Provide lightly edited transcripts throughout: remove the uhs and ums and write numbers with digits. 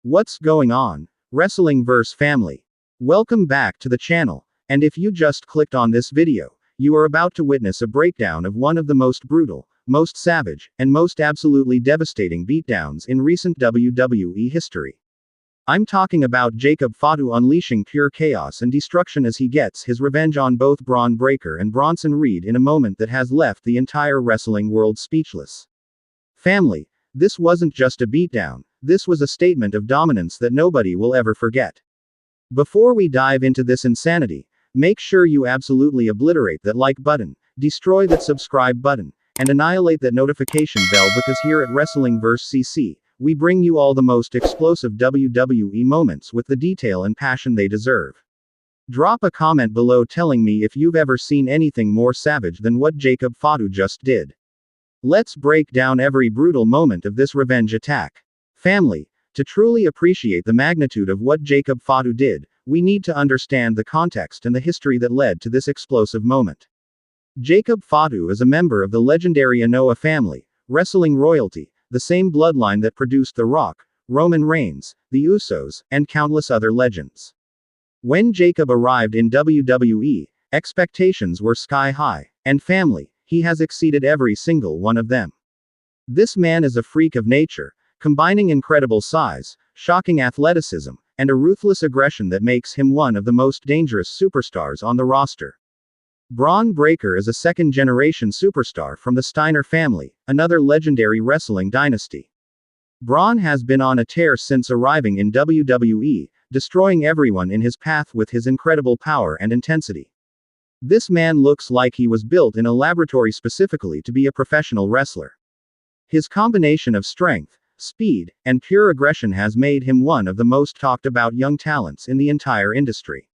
What's going on? Wrestling vs. Family. Welcome back to the channel, and if you just clicked on this video, you are about to witness a breakdown of one of the most brutal, most savage, and most absolutely devastating beatdowns in recent WWE history. I'm talking about Jacob Fatu unleashing pure chaos and destruction as he gets his revenge on both Bron Breakker and Bronson Reed in a moment that has left the entire wrestling world speechless. Family, this wasn't just a beatdown, this was a statement of dominance that nobody will ever forget. Before we dive into this insanity, make sure you absolutely obliterate that like button, destroy that subscribe button, and annihilate that notification bell because here at Wrestling vs. CC, we bring you all the most explosive WWE moments with the detail and passion they deserve. Drop a comment below telling me if you've ever seen anything more savage than what Jacob Fatu just did. Let's break down every brutal moment of this revenge attack. Family, to truly appreciate the magnitude of what Jacob Fatu did, we need to understand the context and the history that led to this explosive moment. Jacob Fatu is a member of the legendary Anoa'i family, wrestling royalty, the same bloodline that produced The Rock, Roman Reigns, the Usos, and countless other legends. When Jacob arrived in WWE, expectations were sky high, and family, he has exceeded every single one of them. This man is a freak of nature, combining incredible size, shocking athleticism, and a ruthless aggression that makes him one of the most dangerous superstars on the roster. Bron Breakker is a second-generation superstar from the Steiner family, another legendary wrestling dynasty. Bron has been on a tear since arriving in WWE, destroying everyone in his path with his incredible power and intensity. This man looks like he was built in a laboratory specifically to be a professional wrestler. His combination of strength, speed, and pure aggression has made him one of the most talked about young talents in the entire industry.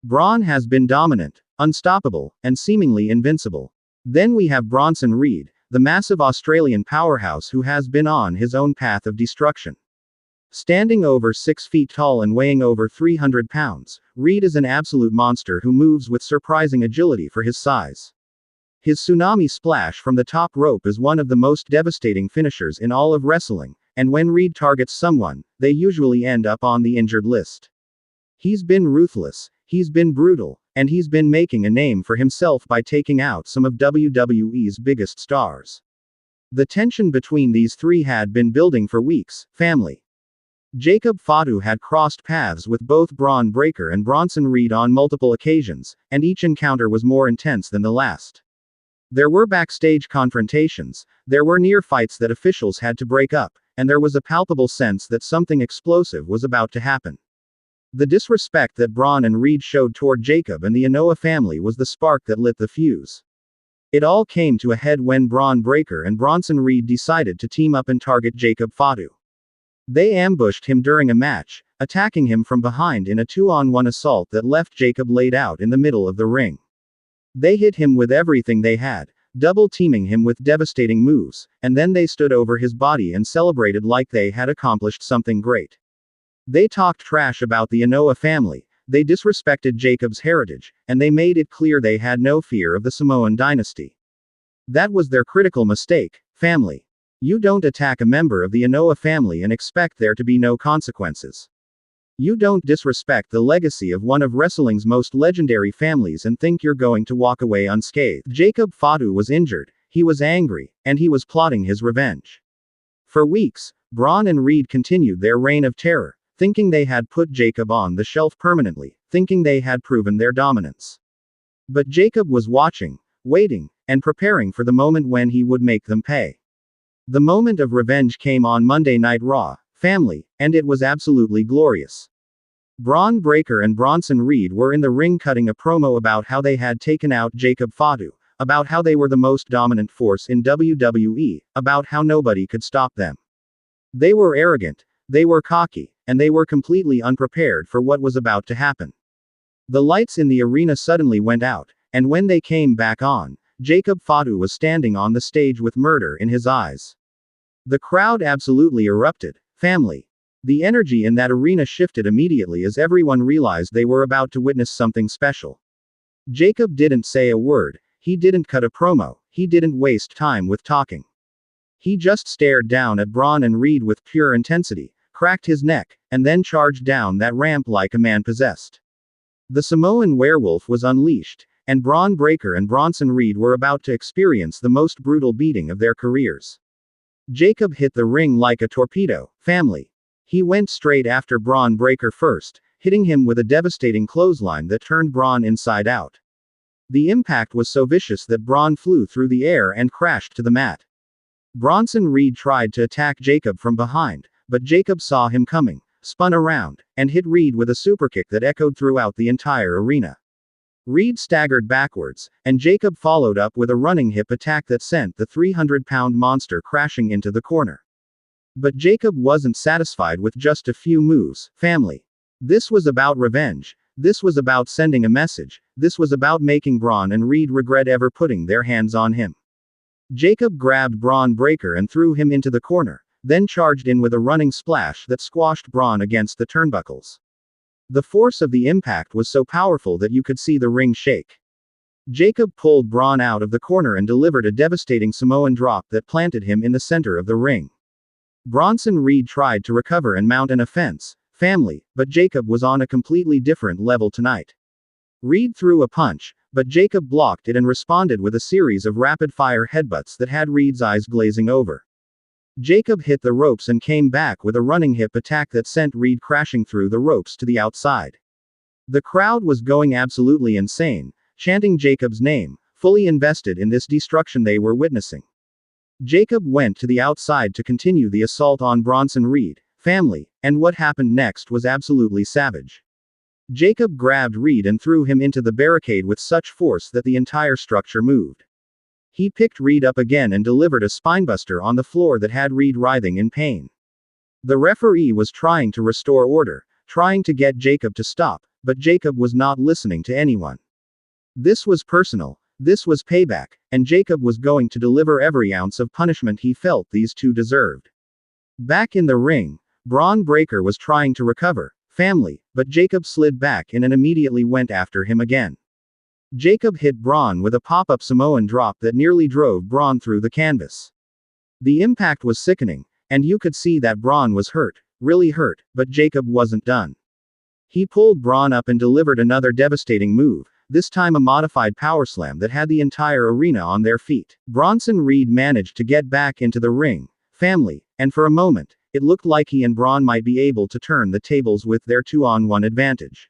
Bron has been dominant, unstoppable, and seemingly invincible. Then we have Bronson Reed, the massive Australian powerhouse who has been on his own path of destruction. Standing over 6 feet tall and weighing over 300 pounds, Reed is an absolute monster who moves with surprising agility for his size. His tsunami splash from the top rope is one of the most devastating finishers in all of wrestling, and when Reed targets someone, they usually end up on the injured list. He's been ruthless, he's been brutal, and he's been making a name for himself by taking out some of WWE's biggest stars. The tension between these three had been building for weeks. Family. Jacob Fatu had crossed paths with both Bron Breakker and Bronson Reed on multiple occasions, and each encounter was more intense than the last. There were backstage confrontations, there were near fights that officials had to break up, and there was a palpable sense that something explosive was about to happen. The disrespect that Bron and Reed showed toward Jacob and the Anoa'i family was the spark that lit the fuse. It all came to a head when Bron Breakker and Bronson Reed decided to team up and target Jacob Fatu. They ambushed him during a match, attacking him from behind in a 2-on-1 assault that left Jacob laid out in the middle of the ring. They hit him with everything they had, double-teaming him with devastating moves, and then they stood over his body and celebrated like they had accomplished something great. They talked trash about the Anoa'i family, they disrespected Jacob's heritage, and they made it clear they had no fear of the Samoan dynasty. That was their critical mistake. Family. You don't attack a member of the Anoa'i family and expect there to be no consequences. You don't disrespect the legacy of one of wrestling's most legendary families and think you're going to walk away unscathed. Jacob Fatu was injured, he was angry, and he was plotting his revenge. For weeks, Bron and Reed continued their reign of terror, thinking they had put Jacob on the shelf permanently, thinking they had proven their dominance. But Jacob was watching, waiting, and preparing for the moment when he would make them pay. The moment of revenge came on Monday Night Raw, family, and it was absolutely glorious. Bron Breakker and Bronson Reed were in the ring cutting a promo about how they had taken out Jacob Fatu, about how they were the most dominant force in WWE, about how nobody could stop them. They were arrogant, they were cocky, and they were completely unprepared for what was about to happen. The lights in the arena suddenly went out, and when they came back on, Jacob Fatu was standing on the stage with murder in his eyes. The crowd absolutely erupted. Family. The energy in that arena shifted immediately as everyone realized they were about to witness something special. Jacob didn't say a word, he didn't cut a promo, he didn't waste time with talking. He just stared down at Bron and Reed with pure intensity, cracked his neck, and then charged down that ramp like a man possessed. The Samoan werewolf was unleashed, and Bron Breakker and Bronson Reed were about to experience the most brutal beating of their careers. Jacob hit the ring like a torpedo, family. He went straight after Bron Breakker first, hitting him with a devastating clothesline that turned Bron inside out. The impact was so vicious that Bron flew through the air and crashed to the mat. Bronson Reed tried to attack Jacob from behind, but Jacob saw him coming, spun around, and hit Reed with a superkick that echoed throughout the entire arena. Reed staggered backwards, and Jacob followed up with a running hip attack that sent the 300-pound monster crashing into the corner. But Jacob wasn't satisfied with just a few moves, family. This was about revenge. This was about sending a message. This was about making Bron and Reed regret ever putting their hands on him. Jacob grabbed Bron Breakker and threw him into the corner, then charged in with a running splash that squashed Bron against the turnbuckles. The force of the impact was so powerful that you could see the ring shake. Jacob pulled Bron out of the corner and delivered a devastating Samoan drop that planted him in the center of the ring. Bronson Reed tried to recover and mount an offense, family, but Jacob was on a completely different level tonight. Reed threw a punch, but Jacob blocked it and responded with a series of rapid-fire headbutts that had Reed's eyes glazing over. Jacob hit the ropes and came back with a running hip attack that sent Reed crashing through the ropes to the outside. The crowd was going absolutely insane, chanting Jacob's name, fully invested in this destruction they were witnessing. Jacob went to the outside to continue the assault on Bronson Reed, family, and what happened next was absolutely savage. Jacob grabbed Reed and threw him into the barricade with such force that the entire structure moved. He picked Reed up again and delivered a spinebuster on the floor that had Reed writhing in pain. The referee was trying to restore order, trying to get Jacob to stop, but Jacob was not listening to anyone. This was personal, this was payback, and Jacob was going to deliver every ounce of punishment he felt these two deserved. Back in the ring, Bron Breakker was trying to recover, family, but Jacob slid back in and immediately went after him again. Jacob hit Bron with a pop-up Samoan drop that nearly drove Bron through the canvas. The impact was sickening, and you could see that Bron was hurt, really hurt, but Jacob wasn't done. He pulled Bron up and delivered another devastating move, this time a modified power slam that had the entire arena on their feet. Bronson Reed managed to get back into the ring, family, and for a moment, it looked like he and Bron might be able to turn the tables with their 2-on-1 advantage.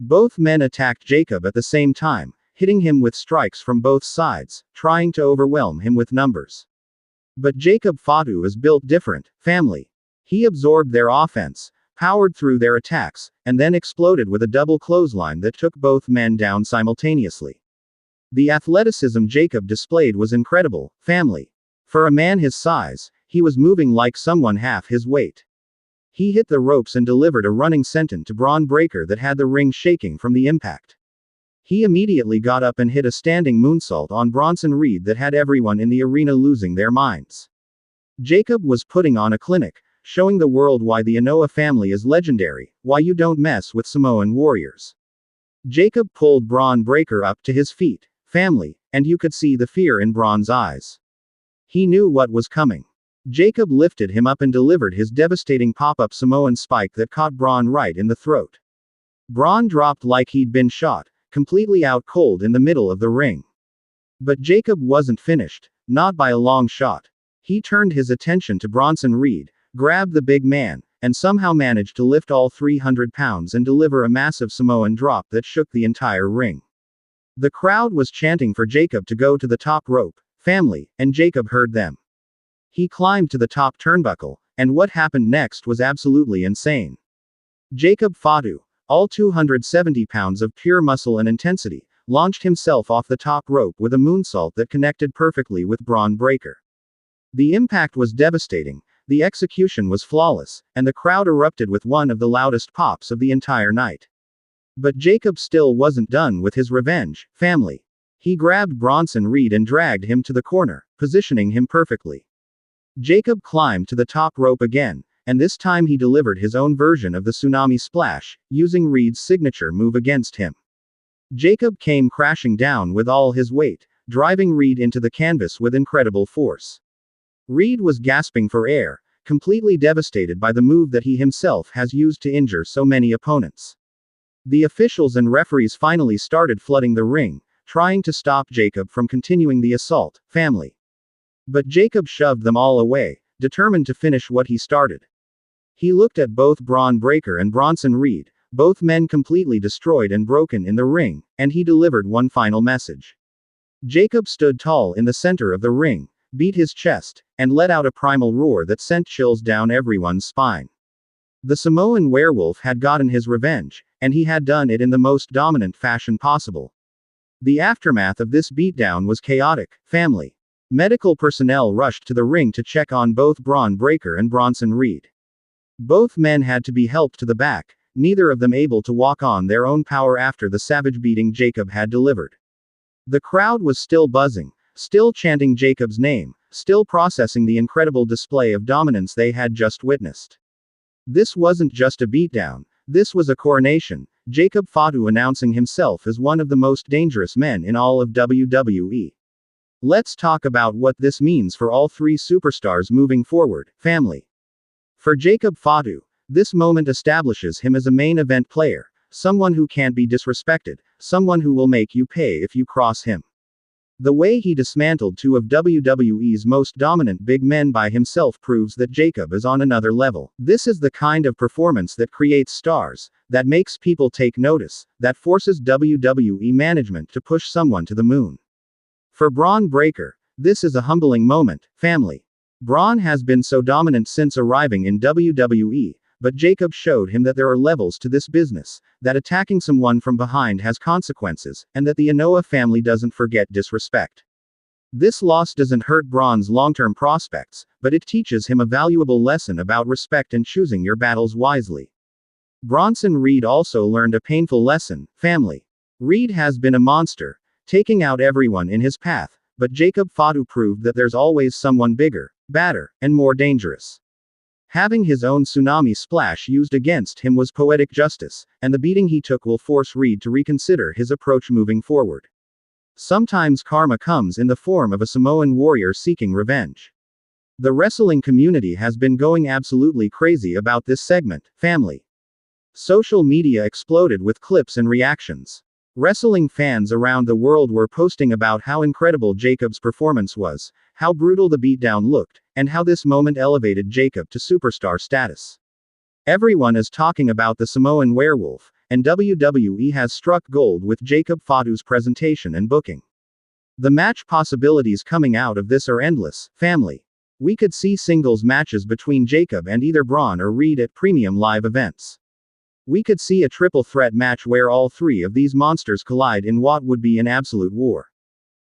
Both men attacked Jacob at the same time, hitting him with strikes from both sides, trying to overwhelm him with numbers. But Jacob Fatu is built different, family. He absorbed their offense, powered through their attacks, and then exploded with a double clothesline that took both men down simultaneously. The athleticism Jacob displayed was incredible, family. For a man his size, he was moving like someone half his weight. He hit the ropes and delivered a running senton to Bron Breakker that had the ring shaking from the impact. He immediately got up and hit a standing moonsault on Bronson Reed that had everyone in the arena losing their minds. Jacob was putting on a clinic, showing the world why the Anoa family is legendary, why you don't mess with Samoan warriors. Jacob pulled Bron Breakker up to his feet, family, and you could see the fear in Bron's eyes. He knew what was coming. Jacob lifted him up and delivered his devastating pop-up Samoan spike that caught Bron right in the throat. Bron dropped like he'd been shot, completely out cold in the middle of the ring. But Jacob wasn't finished, not by a long shot. He turned his attention to Bronson Reed, grabbed the big man, and somehow managed to lift all 300 pounds and deliver a massive Samoan drop that shook the entire ring. The crowd was chanting for Jacob to go to the top rope, family, and Jacob heard them. He climbed to the top turnbuckle, and what happened next was absolutely insane. Jacob Fatu, all 270 pounds of pure muscle and intensity, launched himself off the top rope with a moonsault that connected perfectly with Bron Breakker. The impact was devastating, the execution was flawless, and the crowd erupted with one of the loudest pops of the entire night. But Jacob still wasn't done with his revenge, family. He grabbed Bronson Reed and dragged him to the corner, positioning him perfectly. Jacob climbed to the top rope again, and this time he delivered his own version of the tsunami splash, using Reed's signature move against him. Jacob came crashing down with all his weight, driving Reed into the canvas with incredible force. Reed was gasping for air, completely devastated by the move that he himself has used to injure so many opponents. The officials and referees finally started flooding the ring, trying to stop Jacob from continuing the assault, family. But Jacob shoved them all away, determined to finish what he started. He looked at both Bron Breakker and Bronson Reed, both men completely destroyed and broken in the ring, and he delivered one final message. Jacob stood tall in the center of the ring, beat his chest, and let out a primal roar that sent chills down everyone's spine. The Samoan werewolf had gotten his revenge, and he had done it in the most dominant fashion possible. The aftermath of this beatdown was chaotic, family. Medical personnel rushed to the ring to check on both Bron Breakker and Bronson Reed. Both men had to be helped to the back, neither of them able to walk on their own power after the savage beating Jacob had delivered. The crowd was still buzzing, still chanting Jacob's name, still processing the incredible display of dominance they had just witnessed. This wasn't just a beatdown, this was a coronation, Jacob Fatu announcing himself as one of the most dangerous men in all of WWE. Let's talk about what this means for all three superstars moving forward, family. For Jacob Fatu, this moment establishes him as a main event player, someone who can't be disrespected, someone who will make you pay if you cross him. The way he dismantled two of WWE's most dominant big men by himself proves that Jacob is on another level. This is the kind of performance that creates stars, that makes people take notice, that forces WWE management to push someone to the moon. For Bron Breakker, this is a humbling moment, family. Bron has been so dominant since arriving in WWE, but Jacob showed him that there are levels to this business, that attacking someone from behind has consequences, and that the Anoa'i family doesn't forget disrespect. This loss doesn't hurt Bron's long-term prospects, but it teaches him a valuable lesson about respect and choosing your battles wisely. Bronson Reed also learned a painful lesson, family. Reed has been a monster, taking out everyone in his path, but Jacob Fatu proved that there's always someone bigger, badder, and more dangerous. Having his own tsunami splash used against him was poetic justice, and the beating he took will force Reed to reconsider his approach moving forward. Sometimes karma comes in the form of a Samoan warrior seeking revenge. The wrestling community has been going absolutely crazy about this segment, family. Social media exploded with clips and reactions. Wrestling fans around the world were posting about how incredible Jacob's performance was, how brutal the beatdown looked, and how this moment elevated Jacob to superstar status. Everyone is talking about the Samoan werewolf, and WWE has struck gold with Jacob Fatu's presentation and booking. The match possibilities coming out of this are endless, family. We could see singles matches between Jacob and either Bron or Reed at premium live events. We could see a triple threat match where all three of these monsters collide in what would be an absolute war.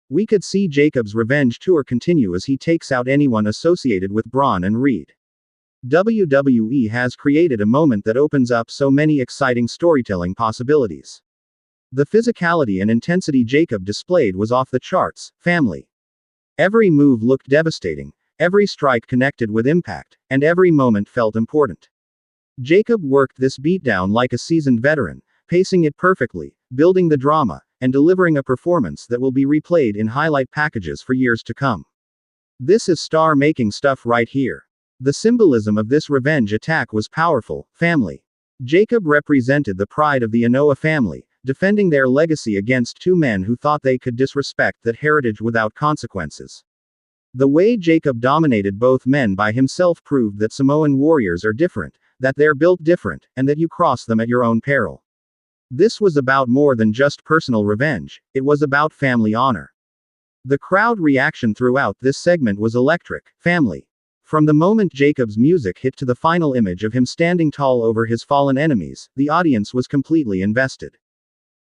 We could see Jacob's revenge tour continue as he takes out anyone associated with Bron and Reed. WWE has created a moment that opens up so many exciting storytelling possibilities. The physicality and intensity Jacob displayed was off the charts, family. Every move looked devastating, every strike connected with impact, and every moment felt important. Jacob worked this beatdown like a seasoned veteran, pacing it perfectly, building the drama, and delivering a performance that will be replayed in highlight packages for years to come. This is star-making stuff right here. The symbolism of this revenge attack was powerful, family. Jacob represented the pride of the Anoa'i family, defending their legacy against two men who thought they could disrespect that heritage without consequences. The way Jacob dominated both men by himself proved that Samoan warriors are different, that they're built different, and that you cross them at your own peril. This was about more than just personal revenge, it was about family honor. The crowd reaction throughout this segment was electric, family. From the moment Jacob's music hit to the final image of him standing tall over his fallen enemies, the audience was completely invested.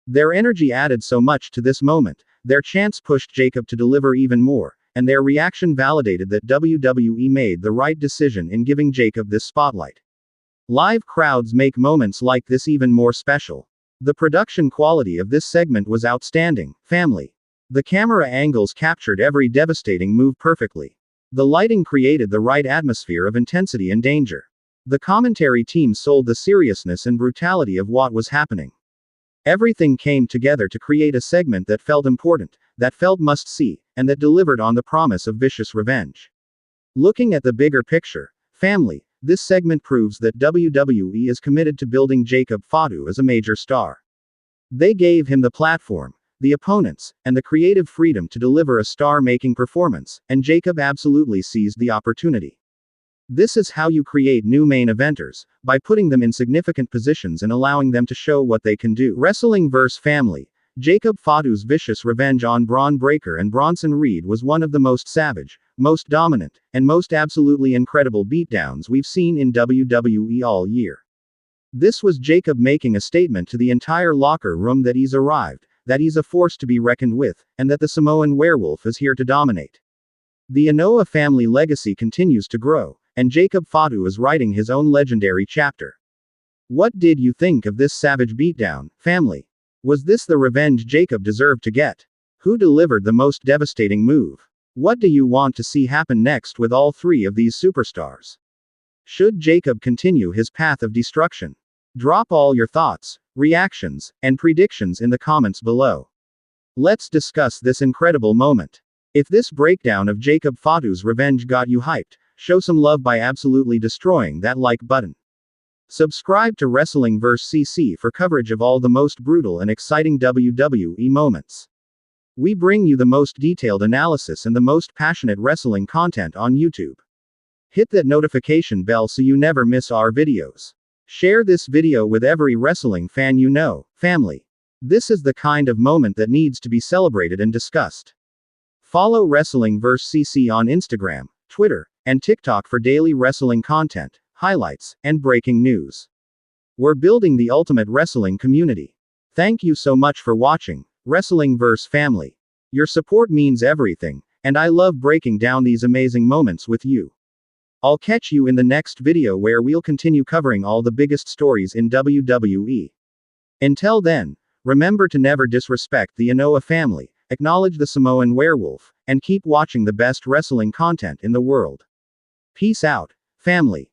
Their energy added so much to this moment, their chants pushed Jacob to deliver even more, and their reaction validated that WWE made the right decision in giving Jacob this spotlight. Live crowds make moments like this even more special. The production quality of this segment was outstanding, family. The camera angles captured every devastating move perfectly. The lighting created the right atmosphere of intensity and danger. The commentary team sold the seriousness and brutality of what was happening. Everything came together to create a segment that felt important, that felt must-see, and that delivered on the promise of vicious revenge. Looking at the bigger picture, Family. This segment proves that WWE is committed to building Jacob Fatu as a major star. They gave him the platform, the opponents, and the creative freedom to deliver a star-making performance, and Jacob absolutely seized the opportunity. This is how you create new main eventers, by putting them in significant positions and allowing them to show what they can do. Wrestling vs. Family. Jacob Fatu's vicious revenge on Bron Breakker and Bronson Reed was one of the most savage, most dominant, and most absolutely incredible beatdowns we've seen in WWE all year. This was Jacob making a statement to the entire locker room that he's arrived, that he's a force to be reckoned with, and that the Samoan werewolf is here to dominate. The Anoa'i family legacy continues to grow, and Jacob Fatu is writing his own legendary chapter. What did you think of this savage beatdown, family? Was this the revenge Jacob deserved to get? Who delivered the most devastating move? What do you want to see happen next with all three of these superstars? Should Jacob continue his path of destruction? Drop all your thoughts, reactions, and predictions in the comments below. Let's discuss this incredible moment. If this breakdown of Jacob Fatu's revenge got you hyped, show some love by absolutely destroying that like button. Subscribe to Wrestling vs. CC for coverage of all the most brutal and exciting WWE moments. We bring you the most detailed analysis and the most passionate wrestling content on YouTube. Hit that notification bell so you never miss our videos. Share this video with every wrestling fan you know, family. This is the kind of moment that needs to be celebrated and discussed. Follow Wrestling vs. CC on Instagram, Twitter, and TikTok for daily wrestling content, highlights, and breaking news. We're building the ultimate wrestling community. Thank you so much for watching, Wrestling vs. Family. Your support means everything, and I love breaking down these amazing moments with you. I'll catch you in the next video where we'll continue covering all the biggest stories in WWE. Until then, remember to never disrespect the Anoa'i family, acknowledge the Samoan werewolf, and keep watching the best wrestling content in the world. Peace out, family.